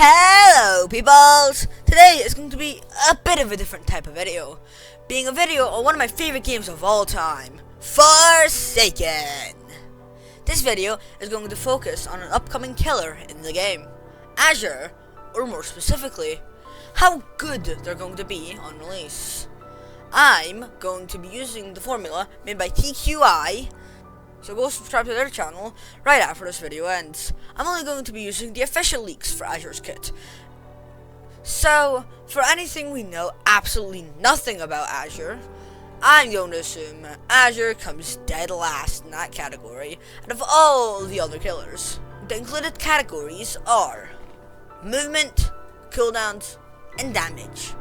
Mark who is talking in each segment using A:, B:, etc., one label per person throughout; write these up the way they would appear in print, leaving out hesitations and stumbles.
A: Hello peoples! Today is going to be a bit of a different type of video, being a video on one of my favorite games of all time, Forsaken. This video is going to focus on an upcoming killer in the game, Azure, or more specifically, how good they're going to be on release. I'm going to be using the formula made by TQI, so go subscribe to their channel right after this video ends. I'm only going to be using the official leaks for Azure's kit. So, for anything we know absolutely nothing about Azure, I'm going to assume Azure comes dead last in that category out of all the other killers. The included categories are movement, cooldowns, and damage.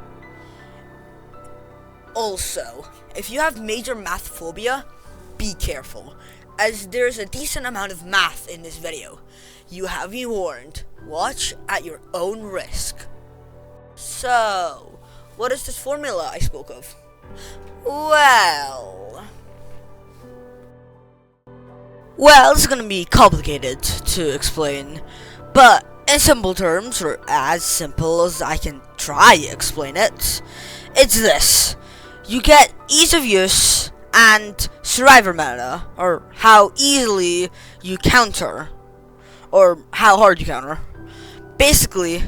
A: Also, if you have major math phobia, be careful, as there's a decent amount of math in this video. You have been warned. Watch at your own risk. So, what is this formula I spoke of? Well, it's gonna be complicated to explain, but in simple terms, or as simple as I can try to explain it, it's this. You get ease of use and survivor meta, or how easily you counter, or how hard you counter. Basically,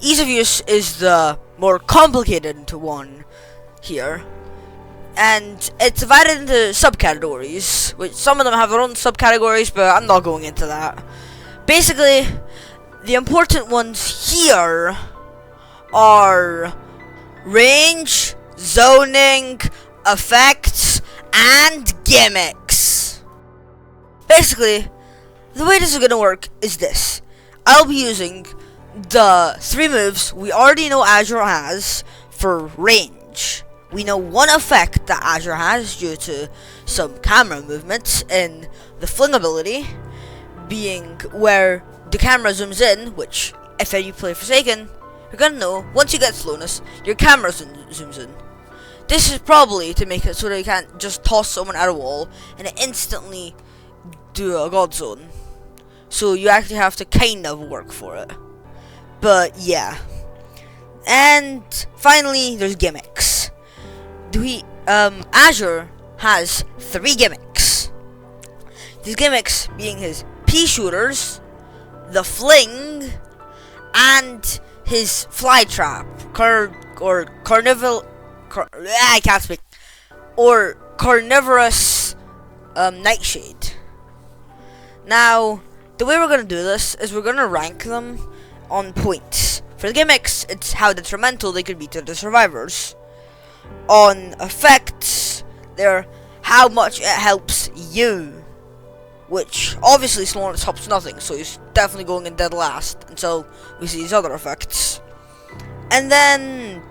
A: ease of use is the more complicated one here, and it's divided into subcategories, which some of them have their own subcategories, but I'm not going into that. Basically, the important ones here are range, zoning, effects, and gimmicks. Basically, the way this is gonna work is this. I'll be using the 3 moves we already know Azure has for range. We know one effect that Azure has due to some camera movements in the fling ability, being where the camera zooms in, which if you play Forsaken, you're gonna know once you get slowness, your camera zooms in. This is probably to make it so that you can't just toss someone at a wall and instantly do a god zone. So you actually have to kind of work for it. But yeah. And finally, there's gimmicks. Azure has 3 gimmicks. These gimmicks being his pea shooters, the fling, and his fly trap, carnivorous nightshade. Now, the way we're gonna do this is we're gonna rank them on points. For the gimmicks, it's how detrimental they could be to the survivors. On effects, they're how much it helps you, which obviously slowness helps nothing, so he's definitely going in dead last until we see his other effects. And then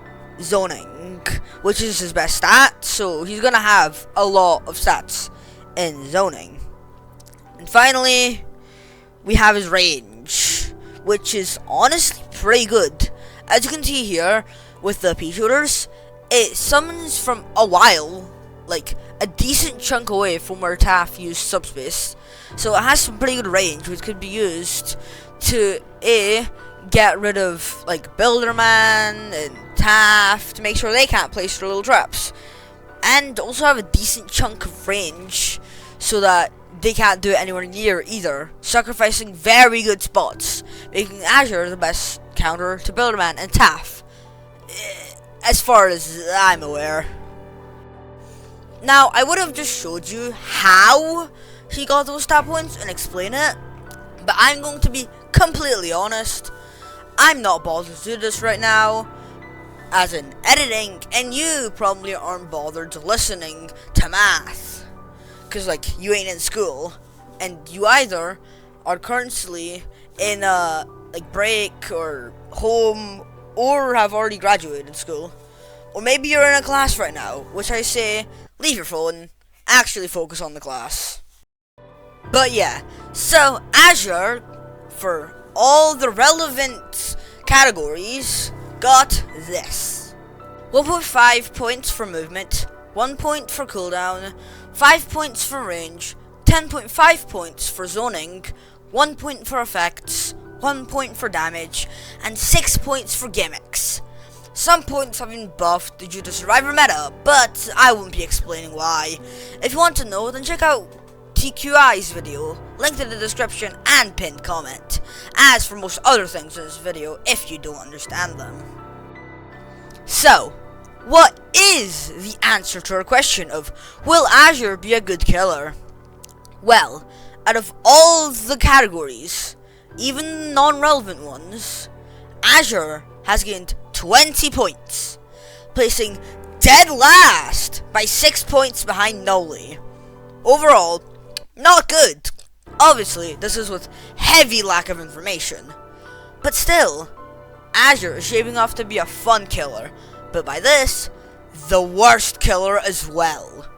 A: zoning, which is his best stat, so he's gonna have a lot of stats in zoning. And finally, we have his range, which is honestly pretty good. As you can see here with the pea shooters, it summons from a while, like a decent chunk away from where Taff used subspace, so it has some pretty good range, which could be used to get rid of like Builderman and Taff to make sure they can't place their little traps, and also have a decent chunk of range so that they can't do it anywhere near either, sacrificing very good spots, making Azure the best counter to Builderman and Taff, as far as I'm aware. Now, I would have just showed you how he got those stat points and explain it, but I'm going to be completely honest. I'm not bothered to do this right now, as in editing, and you probably aren't bothered listening to math, because like you ain't in school, and you either are currently in a like break or home, or have already graduated school, or maybe you're in a class right now, which I say leave your phone, actually focus on the class. But yeah, so Azure, for all the relevant categories, got this: 1.5 points for movement, 1 point for cooldown, 5 points for range, 10.5 points for zoning, 1 point for effects, 1 point for damage, and 6 points for gimmicks. Some points have been buffed due to Survivor meta, but I won't be explaining why. If you want to know, then check out TQI's video, linked in the description and pinned comment, as for most other things in this video if you don't understand them. So, what is the answer to our question of, will Azure be a good killer? Well, out of all the categories, even non-relevant ones, Azure has gained 20 points, placing dead last by 6 points behind Noli. Overall, not good. Obviously, this is with heavy lack of information. But still, Azure is shaping off to be a fun killer, but by this, the worst killer as well.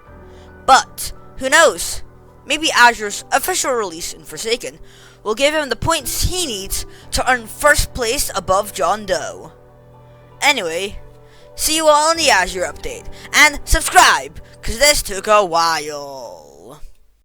A: But, who knows? Maybe Azure's official release in Forsaken will give him the points he needs to earn first place above John Doe. Anyway, see you all in the Azure update, and subscribe, cause this took a while.